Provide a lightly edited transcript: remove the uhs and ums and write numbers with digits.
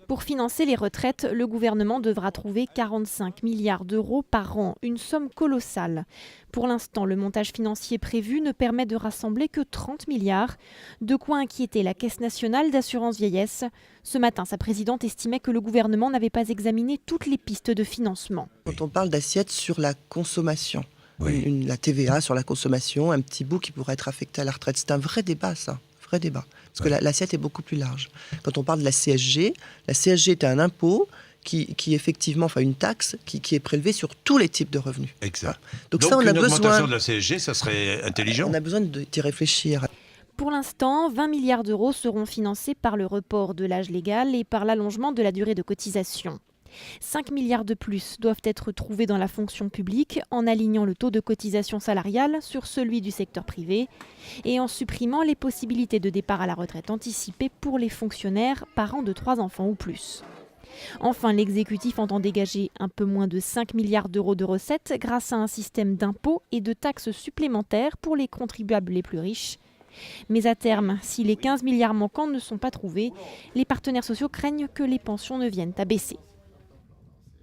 Pour financer les retraites, le gouvernement devra trouver 45 milliards d'euros par an, une somme colossale. Pour l'instant, le montage financier prévu ne permet de rassembler que 30 milliards, de quoi inquiéter la Caisse nationale d'assurance vieillesse. Ce matin, sa présidente estimait que le gouvernement n'avait pas examiné toutes les pistes de financement. Quand on parle d'assiette sur la consommation, Oui. la TVA sur la consommation, un petit bout qui pourrait être affecté à la retraite, c'est un vrai débat ça, vrai débat. Parce que l'assiette est beaucoup plus large. Quand on parle de la CSG est un impôt qui effectivement, enfin une taxe qui est prélevée sur tous les types de revenus. Exact. Donc Donc ça, on a une augmentation besoin, de la CSG, ça serait intelligent. on a besoin d'y réfléchir. Pour l'instant, 20 milliards d'euros seront financés par le report de l'âge légal et par l'allongement de la durée de cotisation. 5 milliards de plus doivent être trouvés dans la fonction publique en alignant le taux de cotisation salariale sur celui du secteur privé et en supprimant les possibilités de départ à la retraite anticipée pour les fonctionnaires parents de 3 enfants ou plus. Enfin, l'exécutif entend dégager un peu moins de 5 milliards d'euros de recettes grâce à un système d'impôts et de taxes supplémentaires pour les contribuables les plus riches. Mais à terme, si les 15 milliards manquants ne sont pas trouvés, les partenaires sociaux craignent que les pensions ne viennent à baisser.